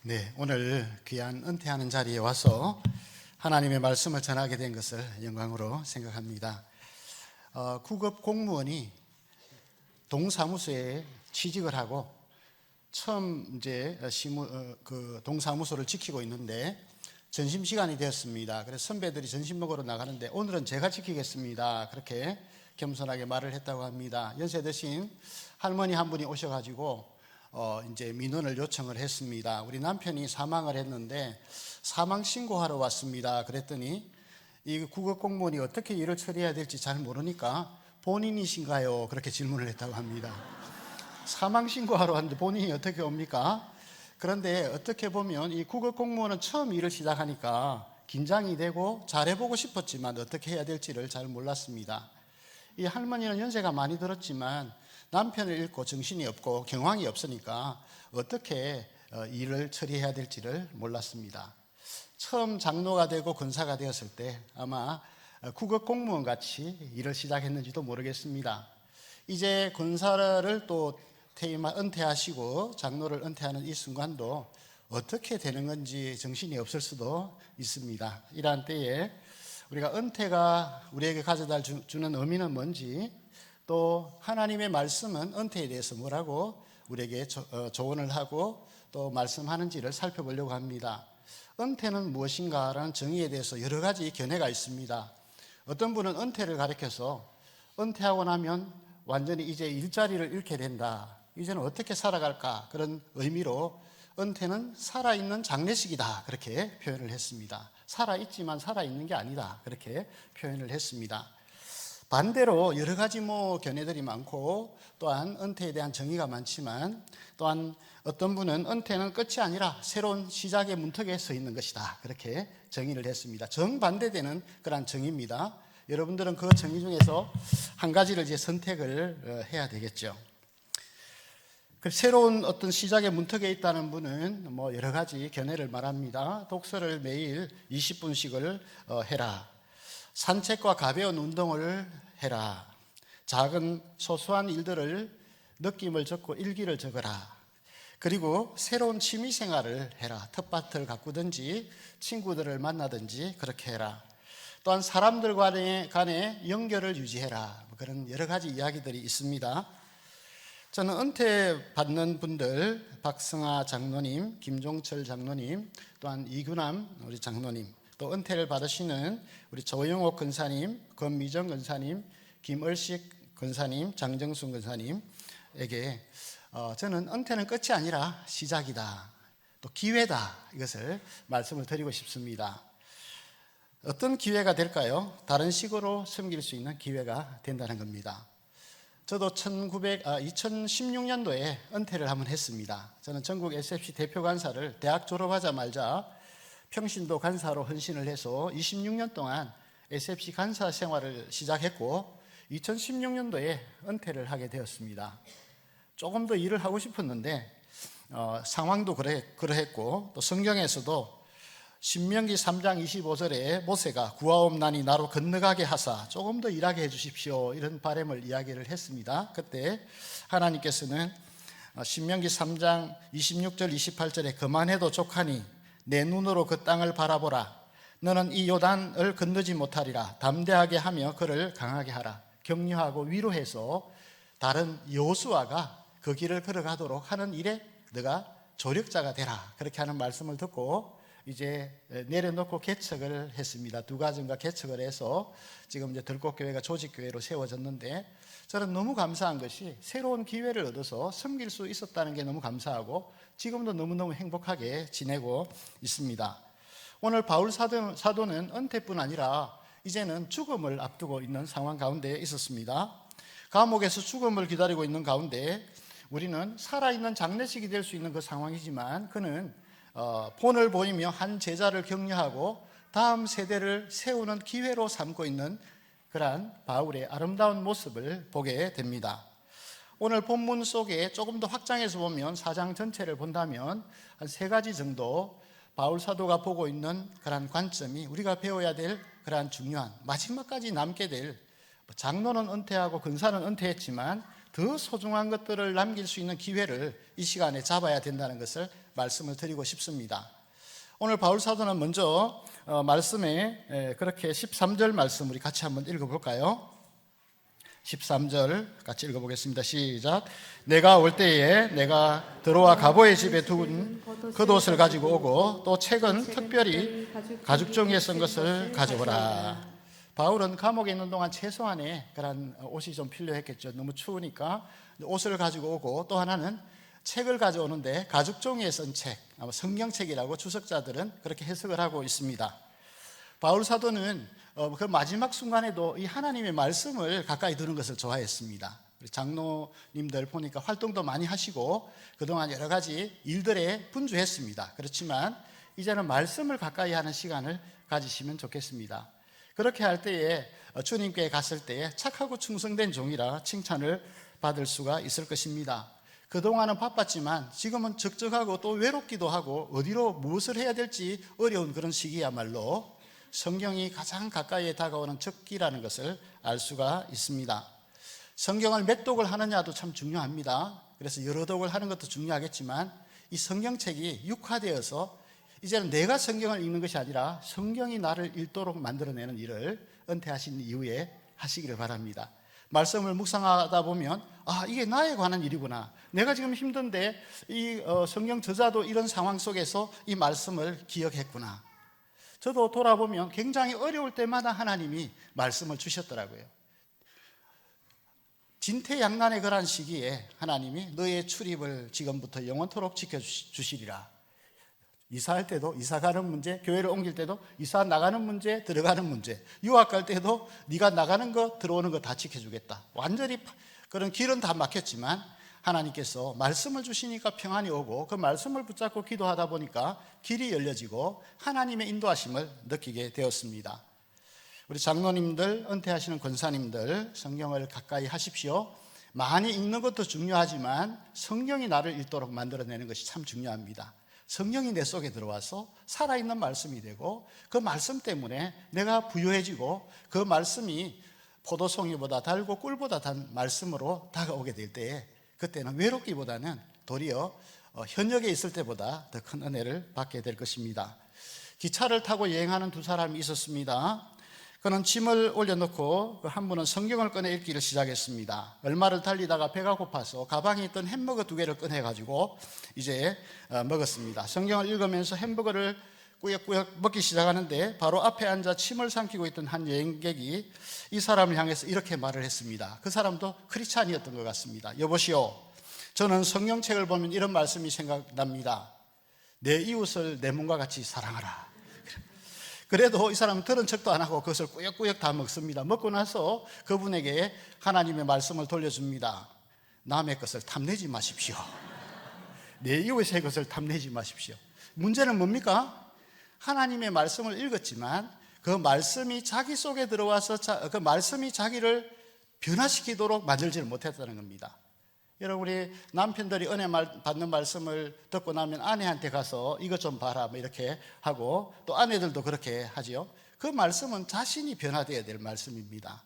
네, 오늘 귀한 은퇴하는 자리에 와서 하나님의 말씀을 전하게 된 것을 영광으로 생각합니다. 구급 공무원이 동사무소에 취직을 하고 처음 이제 동사무소를 지키고 있는데 점심시간이 되었습니다. 그래서 선배들이 점심 먹으러 나가는데 오늘은 제가 지키겠습니다. 그렇게 겸손하게 말을 했다고 합니다. 연세 드신 할머니 한 분이 오셔가지고 이제 민원을 요청을 했습니다. 우리 남편이 사망을 했는데 사망 신고하러 왔습니다. 그랬더니 이 구급 공무원이 어떻게 일을 처리해야 될지 잘 모르니까 본인이신가요? 그렇게 질문을 했다고 합니다. 사망 신고하러 왔는데 본인이 어떻게 옵니까? 그런데 어떻게 보면 이 구급 공무원은 처음 일을 시작하니까 긴장이 되고 잘해보고 싶었지만 어떻게 해야 될지를 잘 몰랐습니다. 이 할머니는 연세가 많이 들었지만 남편을 잃고 정신이 없고 경황이 없으니까 어떻게 일을 처리해야 될지를 몰랐습니다. 처음 장로가 되고 권사가 되었을 때 아마 구급 공무원 같이 일을 시작했는지도 모르겠습니다. 이제 권사를 또 은퇴하시고 장로를 은퇴하는 이 순간도 어떻게 되는 건지 정신이 없을 수도 있습니다. 이러한 때에 우리가 은퇴가 우리에게 가져다 주는 의미는 뭔지, 또 하나님의 말씀은 은퇴에 대해서 뭐라고 우리에게 조언을 하고 또 말씀하는지를 살펴보려고 합니다. 은퇴는 무엇인가라는 정의에 대해서 여러 가지 견해가 있습니다. 어떤 분은 은퇴를 가리켜서 은퇴하고 나면 완전히 이제 일자리를 잃게 된다, 이제는 어떻게 살아갈까, 그런 의미로 은퇴는 살아있는 장례식이다, 그렇게 표현을 했습니다. 살아있지만 살아있는 게 아니다, 그렇게 표현을 했습니다. 반대로 여러 가지 견해들이 많고 또한 은퇴에 대한 정의가 많지만, 또한 어떤 분은 은퇴는 끝이 아니라 새로운 시작의 문턱에 서 있는 것이다, 그렇게 정의를 했습니다. 정반대되는 그런 정의입니다. 여러분들은 그 정의 중에서 한 가지를 이제 선택을 해야 되겠죠. 새로운 어떤 시작의 문턱에 있다는 분은 여러 가지 견해를 말합니다. 독서를 매일 20분씩을 해라. 산책과 가벼운 운동을 해라. 작은 소소한 일들을 느낌을 적고 일기를 적어라. 그리고 새로운 취미 생활을 해라. 텃밭을 가꾸든지 친구들을 만나든지 그렇게 해라. 또한 사람들 간의 연결을 유지해라. 그런 여러 가지 이야기들이 있습니다. 저는 은퇴 받는 분들, 박승아 장로님, 김종철 장로님, 또한 이규남 우리 장로님, 또 은퇴를 받으시는 우리 조영옥 권사님, 권미정 권사님, 김을식 권사님, 장정순 권사님에게 저는 은퇴는 끝이 아니라 시작이다, 또 기회다, 이것을 말씀을 드리고 싶습니다. 어떤 기회가 될까요? 다른 식으로 섬길 수 있는 기회가 된다는 겁니다. 저도 2016년도에 은퇴를 한번 했습니다. 저는 전국 SFC 대표 간사를 대학 졸업하자마자 평신도 간사로 헌신을 해서 26년 동안 SFC 간사 생활을 시작했고 2016년도에 은퇴를 하게 되었습니다. 조금 더 일을 하고 싶었는데 상황도 그러했고, 또 성경에서도 신명기 3장 25절에 모세가 구하옵나니 나로 건너가게 하사 조금 더 일하게 해주십시오, 이런 바람을 이야기를 했습니다. 그때 하나님께서는 신명기 3장 26절 28절에 그만해도 족하니 내 눈으로 그 땅을 바라보라. 너는 이 요단을 건너지 못하리라. 담대하게 하며 그를 강하게 하라. 격려하고 위로해서 다른 여호수아가 그 길을 걸어가도록 하는 일에 너가 조력자가 되라, 그렇게 하는 말씀을 듣고 이제 내려놓고 개척을 했습니다. 두 가정과 개척을 해서 지금 이제 들꽃교회가 조직교회로 세워졌는데, 저는 너무 감사한 것이 새로운 기회를 얻어서 섬길 수 있었다는 게 너무 감사하고 지금도 너무너무 행복하게 지내고 있습니다. 오늘 바울 사도는 은퇴뿐 아니라 이제는 죽음을 앞두고 있는 상황 가운데 있었습니다. 감옥에서 죽음을 기다리고 있는 가운데 우리는 살아있는 장례식이 될 수 있는 그 상황이지만, 그는 본을 보이며 한 제자를 격려하고 다음 세대를 세우는 기회로 삼고 있는 그러한 바울의 아름다운 모습을 보게 됩니다. 오늘 본문 속에 조금 더 확장해서 보면 4장 전체를 본다면 한 3가지 정도 바울 사도가 보고 있는 그러한 관점이 우리가 배워야 될 그러한 중요한, 마지막까지 남게 될, 장로는 은퇴하고 근사는 은퇴했지만 더 소중한 것들을 남길 수 있는 기회를 이 시간에 잡아야 된다는 것을 말씀을 드리고 싶습니다. 오늘 바울 사도는 먼저 말씀에 그렇게 13절 말씀 우리 같이 한번 읽어볼까요? 13절 같이 읽어보겠습니다. 시작. 내가 올 때에 내가 드로아 가보의 집에 둔 겉옷을 가지고 오고 또 책은 특별히 가죽종이에 쓴 것을 가져오라. 바울은 감옥에 있는 동안 최소한의 그런 옷이 좀 필요했겠죠. 너무 추우니까 옷을 가지고 오고, 또 하나는 책을 가져오는데 가죽종이에 쓴 책, 아마 성경책이라고 주석자들은 그렇게 해석을 하고 있습니다. 바울 사도는 그 마지막 순간에도 이 하나님의 말씀을 가까이 두는 것을 좋아했습니다. 장로님들 보니까 활동도 많이 하시고 그동안 여러 가지 일들에 분주했습니다. 그렇지만 이제는 말씀을 가까이 하는 시간을 가지시면 좋겠습니다. 그렇게 할 때에 주님께 갔을 때에 착하고 충성된 종이라 칭찬을 받을 수가 있을 것입니다. 그동안은 바빴지만 지금은 적적하고 또 외롭기도 하고 어디로 무엇을 해야 될지 어려운 그런 시기야말로 성경이 가장 가까이에 다가오는 적기라는 것을 알 수가 있습니다. 성경을 몇 독을 하느냐도 참 중요합니다. 그래서 여러 독을 하는 것도 중요하겠지만 이 성경책이 육화되어서 이제는 내가 성경을 읽는 것이 아니라 성경이 나를 읽도록 만들어내는 일을 은퇴하신 이후에 하시기를 바랍니다. 말씀을 묵상하다 보면 이게 나에 관한 일이구나. 내가 지금 힘든데 이 성경 저자도 이런 상황 속에서 이 말씀을 기억했구나. 저도 돌아보면 굉장히 어려울 때마다 하나님이 말씀을 주셨더라고요. 진퇴양난의 그러한 시기에 하나님이 너의 출입을 지금부터 영원토록 지켜주시리라. 이사할 때도, 이사 가는 문제, 교회를 옮길 때도, 이사 나가는 문제, 들어가는 문제, 유학 갈 때도 네가 나가는 거 들어오는 거 다 지켜주겠다. 완전히 그런 길은 다 막혔지만 하나님께서 말씀을 주시니까 평안이 오고, 그 말씀을 붙잡고 기도하다 보니까 길이 열려지고 하나님의 인도하심을 느끼게 되었습니다. 우리 장로님들, 은퇴하시는 권사님들, 성경을 가까이 하십시오. 많이 읽는 것도 중요하지만 성경이 나를 읽도록 만들어내는 것이 참 중요합니다. 성경이 내 속에 들어와서 살아있는 말씀이 되고, 그 말씀 때문에 내가 부유해지고, 그 말씀이 포도송이보다 달고 꿀보다 단 말씀으로 다가오게 될 때에 그때는 외롭기보다는 도리어 현역에 있을 때보다 더 큰 은혜를 받게 될 것입니다. 기차를 타고 여행하는 두 사람이 있었습니다. 그는 짐을 올려놓고 한 분은 성경을 꺼내 읽기를 시작했습니다. 얼마를 달리다가 배가 고파서 가방에 있던 햄버거 2개를 꺼내가지고 이제 먹었습니다. 성경을 읽으면서 햄버거를 꾸역꾸역 먹기 시작하는데 바로 앞에 앉아 침을 삼키고 있던 한 여행객이 이 사람을 향해서 이렇게 말을 했습니다. 그 사람도 크리스찬이었던 것 같습니다. 여보시오, 저는 성경책을 보면 이런 말씀이 생각납니다. 내 이웃을 내 몸과 같이 사랑하라. 그래도 이 사람은 들은 척도 안 하고 그것을 꾸역꾸역 다 먹습니다. 먹고 나서 그분에게 하나님의 말씀을 돌려줍니다. 남의 것을 탐내지 마십시오. 내 이웃의 것을 탐내지 마십시오. 문제는 뭡니까? 하나님의 말씀을 읽었지만 그 말씀이 자기 속에 들어와서 그 말씀이 자기를 변화시키도록 만들지를 못했다는 겁니다. 여러분, 우리 남편들이 은혜 받는 말씀을 듣고 나면 아내한테 가서 이것 좀 봐라 뭐 이렇게 하고, 또 아내들도 그렇게 하지요. 그 말씀은 자신이 변화되어야 될 말씀입니다.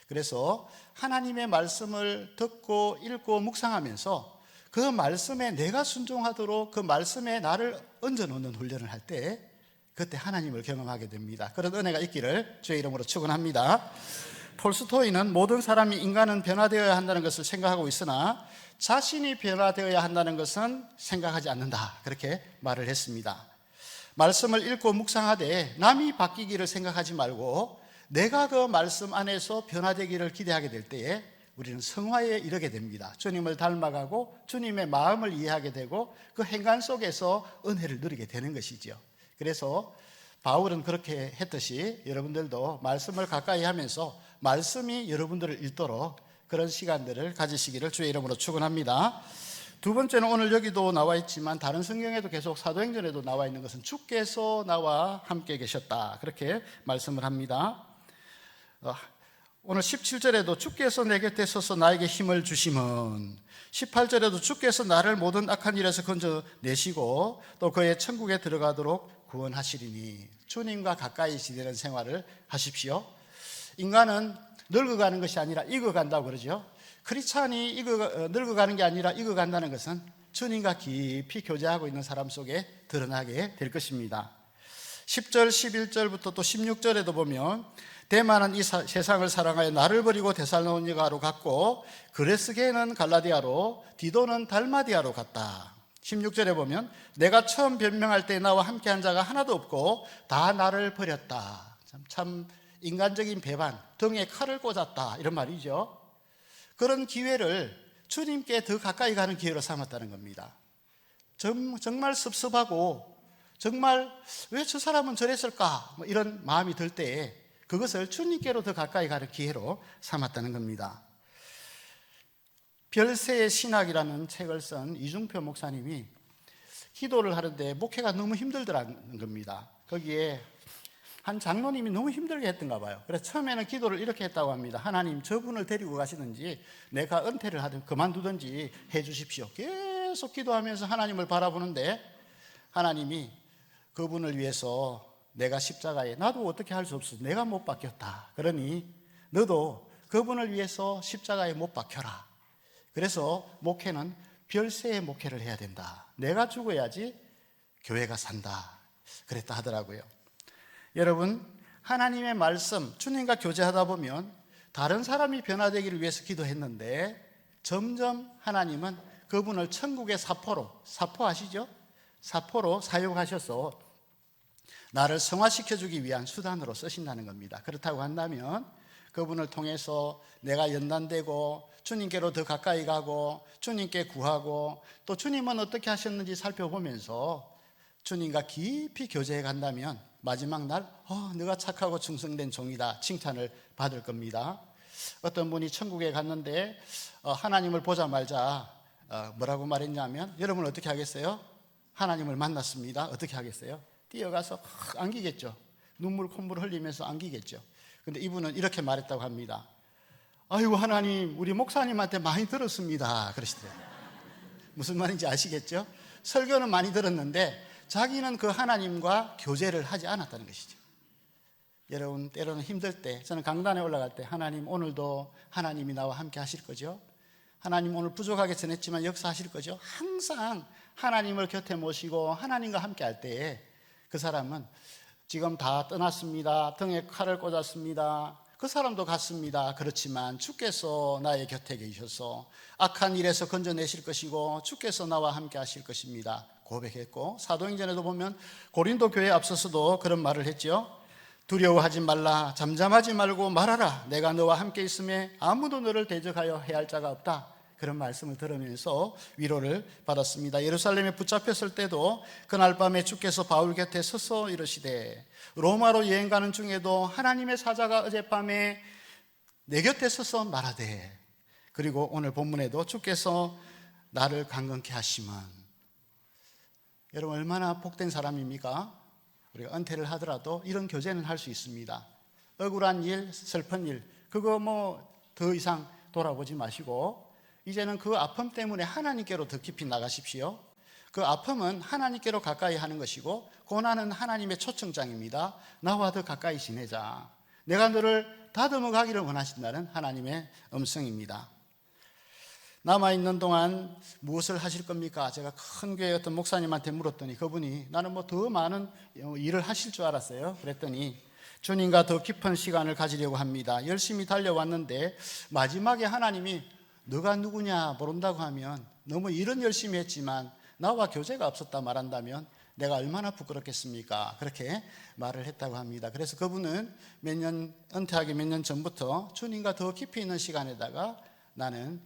그래서 하나님의 말씀을 듣고 읽고 묵상하면서 그 말씀에 내가 순종하도록 그 말씀에 나를 얹어놓는 훈련을 할 때 그때 하나님을 경험하게 됩니다. 그런 은혜가 있기를 주의 이름으로 축원합니다. 톨스토이는 모든 사람이 인간은 변화되어야 한다는 것을 생각하고 있으나 자신이 변화되어야 한다는 것은 생각하지 않는다, 그렇게 말을 했습니다. 말씀을 읽고 묵상하되 남이 바뀌기를 생각하지 말고 내가 그 말씀 안에서 변화되기를 기대하게 될 때에 우리는 성화에 이르게 됩니다. 주님을 닮아가고 주님의 마음을 이해하게 되고 그 행간 속에서 은혜를 누리게 되는 것이죠. 그래서 바울은 그렇게 했듯이 여러분들도 말씀을 가까이 하면서 말씀이 여러분들을 읽도록 그런 시간들을 가지시기를 주의 이름으로 축원합니다. 두 번째는 오늘 여기도 나와 있지만 다른 성경에도 계속 사도행전에도 나와 있는 것은 주께서 나와 함께 계셨다, 그렇게 말씀을 합니다. 오늘 17절에도 주께서 내 곁에 서서 나에게 힘을 주심은, 18절에도 주께서 나를 모든 악한 일에서 건져내시고 또 그의 천국에 들어가도록 구원하시리니, 주님과 가까이 지내는 생활을 하십시오. 인간은 늙어가는 것이 아니라 익어간다고 그러죠. 크리스찬이 늙어가는 게 아니라 익어간다는 것은 주님과 깊이 교제하고 있는 사람 속에 드러나게 될 것입니다. 10절, 11절부터 또 16절에도 보면 데마는 이 세상을 사랑하여 나를 버리고 데살로니가로 갔고 그레스게는 갈라디아로 디도는 달마디아로 갔다. 16절에 보면 내가 처음 변명할 때 나와 함께한 자가 하나도 없고 다 나를 버렸다. 참 인간적인 배반, 등에 칼을 꽂았다 이런 말이죠. 그런 기회를 주님께 더 가까이 가는 기회로 삼았다는 겁니다. 정말 섭섭하고 정말 왜 저 사람은 저랬을까 이런 마음이 들 때에 그것을 주님께로 더 가까이 가는 기회로 삼았다는 겁니다. 별세의 신학이라는 책을 쓴 이중표 목사님이 기도를 하는데 목회가 너무 힘들더라는 겁니다. 거기에 한 장로님이 너무 힘들게 했던가 봐요. 그래서 처음에는 기도를 이렇게 했다고 합니다. 하나님, 저분을 데리고 가시든지 내가 은퇴를 하든 그만두든지 해 주십시오. 계속 기도하면서 하나님을 바라보는데 하나님이 그분을 위해서 내가 십자가에 나도 어떻게 할 수 없어. 내가 못 박혔다. 그러니 너도 그분을 위해서 십자가에 못 박혀라. 그래서 목회는 별세의 목회를 해야 된다. 내가 죽어야지 교회가 산다. 그랬다 하더라고요. 여러분, 하나님의 말씀, 주님과 교제하다 보면 다른 사람이 변화되기를 위해서 기도했는데 점점 하나님은 그분을 천국의 사포 아시죠? 사포로 사용하셔서 나를 성화시켜주기 위한 수단으로 쓰신다는 겁니다. 그렇다고 한다면 그분을 통해서 내가 연단되고 주님께로 더 가까이 가고 주님께 구하고 또 주님은 어떻게 하셨는지 살펴보면서 주님과 깊이 교제해 간다면 마지막 날 네가 착하고 충성된 종이다 칭찬을 받을 겁니다. 어떤 분이 천국에 갔는데 하나님을 보자마자 뭐라고 말했냐면 여러분 어떻게 하겠어요? 하나님을 만났습니다. 어떻게 하겠어요? 뛰어가서 안기겠죠. 눈물 콧물 흘리면서 안기겠죠. 근데 이분은 이렇게 말했다고 합니다. 아이고 하나님, 우리 목사님한테 많이 들었습니다. 그러시더라고요. 무슨 말인지 아시겠죠? 설교는 많이 들었는데 자기는 그 하나님과 교제를 하지 않았다는 것이죠. 여러분, 때로는 힘들 때 저는 강단에 올라갈 때 하나님, 오늘도 하나님이 나와 함께 하실 거죠? 하나님, 오늘 부족하게 지냈지만 역사하실 거죠? 항상 하나님을 곁에 모시고 하나님과 함께 할 때에 그 사람은 지금 다 떠났습니다. 등에 칼을 꽂았습니다. 그 사람도 갔습니다. 그렇지만 주께서 나의 곁에 계셔서 악한 일에서 건져내실 것이고 주께서 나와 함께 하실 것입니다. 고백했고, 사도행전에도 보면 고린도 교회에 앞서서도 그런 말을 했죠. 두려워하지 말라, 잠잠하지 말고 말하라. 내가 너와 함께 있음에 아무도 너를 대적하여 해할 자가 없다. 그런 말씀을 들으면서 위로를 받았습니다. 예루살렘에 붙잡혔을 때도 그날 밤에 주께서 바울 곁에 서서 이르시되, 로마로 여행 가는 중에도 하나님의 사자가 어젯밤에 내 곁에 서서 말하되, 그리고 오늘 본문에도 주께서 나를 강건케 하시면. 여러분, 얼마나 복된 사람입니까? 우리가 은퇴를 하더라도 이런 교제는 할 수 있습니다. 억울한 일, 슬픈 일, 그거 더 이상 돌아보지 마시고 이제는 그 아픔 때문에 하나님께로 더 깊이 나가십시오. 그 아픔은 하나님께로 가까이 하는 것이고 고난은 하나님의 초청장입니다. 나와 더 가까이 지내자. 내가 너를 다듬어 가기를 원하신다는 하나님의 음성입니다. 남아있는 동안 무엇을 하실 겁니까? 제가 큰 교회 어떤 목사님한테 물었더니 그분이 나는 더 많은 일을 하실 줄 알았어요. 그랬더니 주님과 더 깊은 시간을 가지려고 합니다. 열심히 달려왔는데 마지막에 하나님이 너가 누구냐 모른다고 하면 너무 일은 열심히 했지만 나와 교제가 없었다 말한다면 내가 얼마나 부끄럽겠습니까? 그렇게 말을 했다고 합니다. 그래서 그분은 은퇴하기 몇 년 전부터 주님과 더 깊이 있는 시간에다가 나는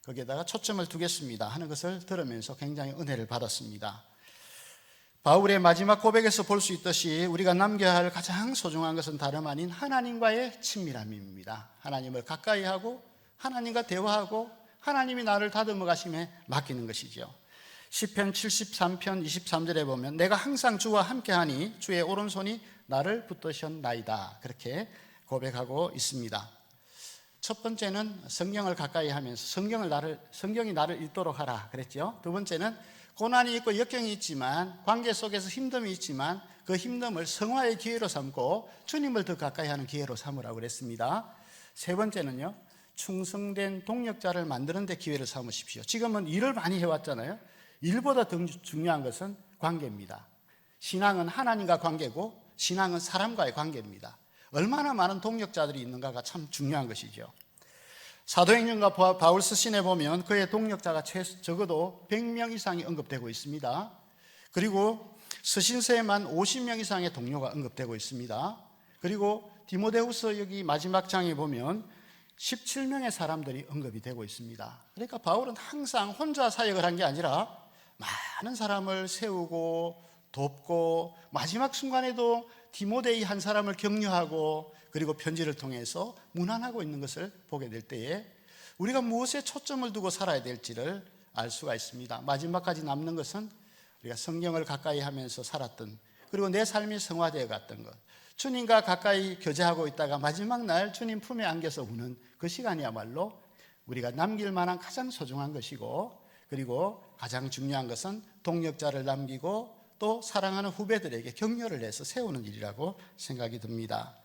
거기에다가 초점을 두겠습니다 하는 것을 들으면서 굉장히 은혜를 받았습니다. 바울의 마지막 고백에서 볼 수 있듯이 우리가 남겨야 할 가장 소중한 것은 다름 아닌 하나님과의 친밀함입니다. 하나님을 가까이 하고 하나님과 대화하고 하나님이 나를 다듬어 가심에 맡기는 것이죠. 시편 73편 23절에 보면 내가 항상 주와 함께하니 주의 오른손이 나를 붙드셨나이다. 그렇게 고백하고 있습니다. 첫 번째는 성경을 가까이 하면서 성경이 나를 읽도록 하라 그랬죠. 두 번째는 고난이 있고 역경이 있지만 관계 속에서 힘듦이 있지만 그 힘듦을 성화의 기회로 삼고 주님을 더 가까이 하는 기회로 삼으라고 그랬습니다. 세 번째는요, 충성된 동력자를 만드는 데 기회를 삼으십시오. 지금은 일을 많이 해왔잖아요. 일보다 더 중요한 것은 관계입니다. 신앙은 하나님과 관계고 신앙은 사람과의 관계입니다. 얼마나 많은 동력자들이 있는가가 참 중요한 것이죠. 사도행전과 바울 서신에 보면 그의 동력자가 적어도 100명 이상이 언급되고 있습니다. 그리고 서신서에만 50명 이상의 동료가 언급되고 있습니다. 그리고 디모데후서 여기 마지막 장에 보면 17명의 사람들이 언급이 되고 있습니다. 그러니까 바울은 항상 혼자 사역을 한 게 아니라 많은 사람을 세우고 돕고 마지막 순간에도 디모데이 한 사람을 격려하고 그리고 편지를 통해서 문안하고 있는 것을 보게 될 때에 우리가 무엇에 초점을 두고 살아야 될지를 알 수가 있습니다. 마지막까지 남는 것은 우리가 성경을 가까이 하면서 살았던, 그리고 내 삶이 성화되어 갔던 것, 주님과 가까이 교제하고 있다가 마지막 날 주님 품에 안겨서 우는 그 시간이야말로 우리가 남길 만한 가장 소중한 것이고, 그리고 가장 중요한 것은 동력자를 남기고 또 사랑하는 후배들에게 격려를 해서 세우는 일이라고 생각이 듭니다.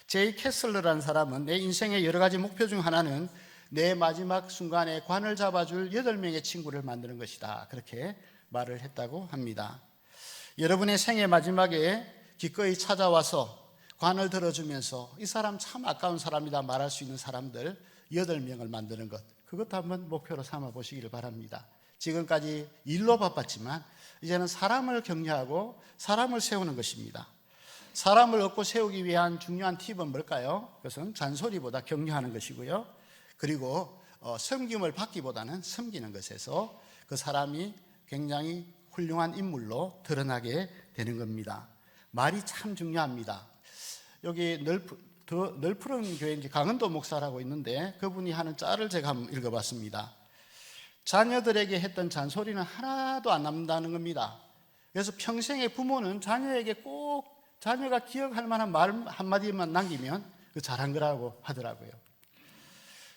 제이 캐슬러라는 사람은 내 인생의 여러 가지 목표 중 하나는 내 마지막 순간에 관을 잡아줄 8명의 친구를 만드는 것이다, 그렇게 말을 했다고 합니다. 여러분의 생애 마지막에 기꺼이 찾아와서 관을 들어주면서 이 사람 참 아까운 사람이다 말할 수 있는 사람들 8명을 만드는 것, 그것도 한번 목표로 삼아 보시기를 바랍니다. 지금까지 일로 바빴지만 이제는 사람을 격려하고 사람을 세우는 것입니다. 사람을 얻고 세우기 위한 중요한 팁은 뭘까요? 그것은 잔소리보다 격려하는 것이고요. 그리고 섬김을 받기보다는 섬기는 것에서 그 사람이 굉장히 훌륭한 인물로 드러나게 되는 겁니다. 말이 참 중요합니다. 여기 널푸른 교회인지 강은도 목사라고 있는데 그분이 하는 짤을 제가 한번 읽어봤습니다. 자녀들에게 했던 잔소리는 하나도 안 남는다는 겁니다. 그래서 평생의 부모는 자녀에게 꼭 자녀가 기억할 만한 말 한마디만 남기면 그 잘한 거라고 하더라고요.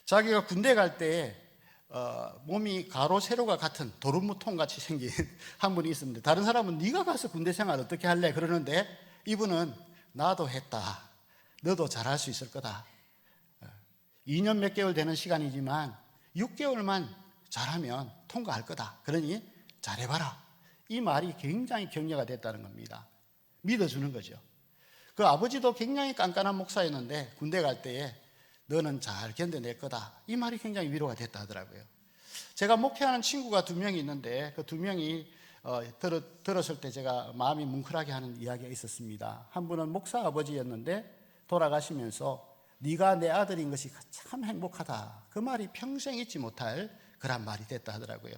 자기가 군대 갈 때 몸이 가로 세로가 같은 도루묵통 같이 생긴 한 분이 있었는데 다른 사람은 네가 가서 군대 생활 어떻게 할래? 그러는데 이분은 나도 했다, 너도 잘할 수 있을 거다, 2년 몇 개월 되는 시간이지만 6개월만 잘하면 통과할 거다, 그러니 잘해봐라, 이 말이 굉장히 격려가 됐다는 겁니다. 믿어주는 거죠. 그 아버지도 굉장히 깐깐한 목사였는데 군대 갈 때에 너는 잘 견뎌낼 거다, 이 말이 굉장히 위로가 됐다 하더라고요. 제가 목회하는 친구가 2명이 있는데 그 2명이 들었을 때 제가 마음이 뭉클하게 하는 이야기가 있었습니다. 한 분은 목사 아버지였는데 돌아가시면서 네가 내 아들인 것이 참 행복하다, 그 말이 평생 잊지 못할 그런 말이 됐다 하더라고요.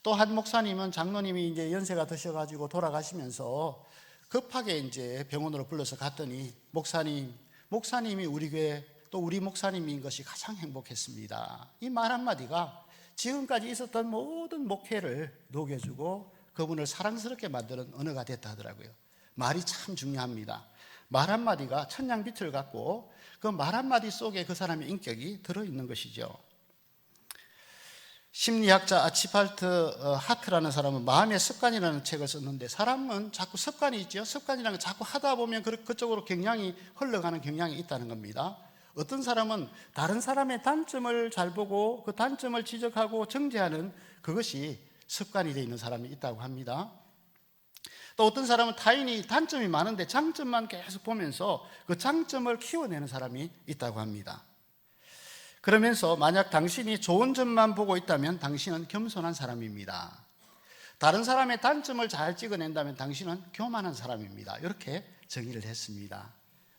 또 한 목사님은 장로님이 이제 연세가 드셔가지고 돌아가시면서 급하게 이제 병원으로 불러서 갔더니 목사님이 우리 교회 또 우리 목사님인 것이 가장 행복했습니다, 이 말 한마디가 지금까지 있었던 모든 목회를 녹여주고 그분을 사랑스럽게 만드는 언어가 됐다 하더라고요. 말이 참 중요합니다. 말 한마디가 천냥빛을 갖고 그 말 한마디 속에 그 사람의 인격이 들어있는 것이죠. 심리학자 아치팔트 하트라는 사람은 마음의 습관이라는 책을 썼는데 사람은 자꾸 습관이 있죠. 습관이라는 걸 자꾸 하다 보면 그쪽으로 경향이 흘러가는 경향이 있다는 겁니다. 어떤 사람은 다른 사람의 단점을 잘 보고 그 단점을 지적하고 정죄하는 그것이 습관이 되어 있는 사람이 있다고 합니다. 또 어떤 사람은 타인이 단점이 많은데 장점만 계속 보면서 그 장점을 키워내는 사람이 있다고 합니다. 그러면서 만약 당신이 좋은 점만 보고 있다면 당신은 겸손한 사람입니다. 다른 사람의 단점을 잘 찍어낸다면 당신은 교만한 사람입니다. 이렇게 정의를 했습니다.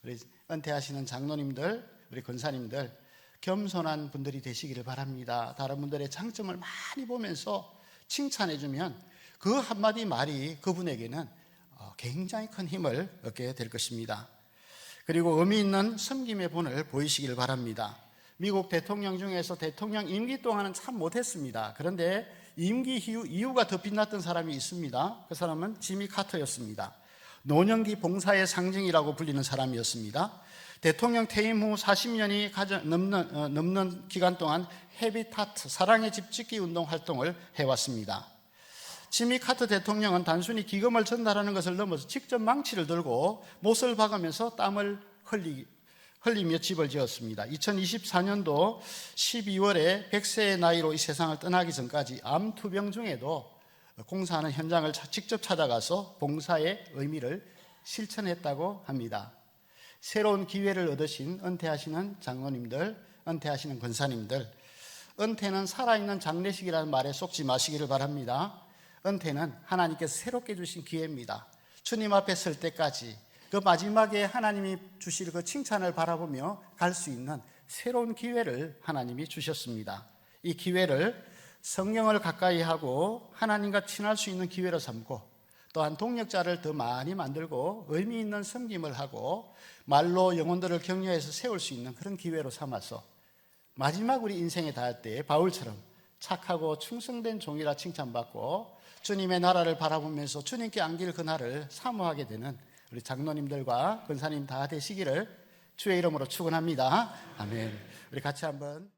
우리 은퇴하시는 장로님들, 우리 권사님들 겸손한 분들이 되시기를 바랍니다. 다른 분들의 장점을 많이 보면서 칭찬해주면 그 한마디 말이 그분에게는 굉장히 큰 힘을 얻게 될 것입니다. 그리고 의미 있는 섬김의 본을 보이시길 바랍니다. 미국 대통령 중에서 대통령 임기 동안은 참 못했습니다. 그런데 임기 이후가 더 빛났던 사람이 있습니다. 그 사람은 지미 카터였습니다. 노년기 봉사의 상징이라고 불리는 사람이었습니다. 대통령 퇴임 후 40년이 넘는 기간 동안 헤비타트, 사랑의 집 짓기 운동 활동을 해왔습니다. 지미 카터 대통령은 단순히 기금을 전달하는 것을 넘어서 직접 망치를 들고 못을 박으면서 땀을 흘리며 집을 지었습니다. 2024년도 12월에 100세의 나이로 이 세상을 떠나기 전까지 암 투병 중에도 공사하는 현장을 직접 찾아가서 봉사의 의미를 실천했다고 합니다. 새로운 기회를 얻으신 은퇴하시는 장로님들, 은퇴하시는 권사님들, 은퇴는 살아있는 장례식이라는 말에 속지 마시기를 바랍니다. 은퇴는 하나님께서 새롭게 주신 기회입니다. 주님 앞에 설 때까지 그 마지막에 하나님이 주실 그 칭찬을 바라보며 갈 수 있는 새로운 기회를 하나님이 주셨습니다. 이 기회를 성령을 가까이 하고 하나님과 친할 수 있는 기회로 삼고, 또한 동역자를 더 많이 만들고 의미 있는 섬김을 하고 말로 영혼들을 격려해서 세울 수 있는 그런 기회로 삼아서 마지막 우리 인생에 닿을 때 바울처럼 착하고 충성된 종이라 칭찬받고 주님의 나라를 바라보면서 주님께 안길 그 날을 사모하게 되는 우리 장로님들과 권사님 다 되시기를 주의 이름으로 축원합니다. 아멘. 우리 같이 한번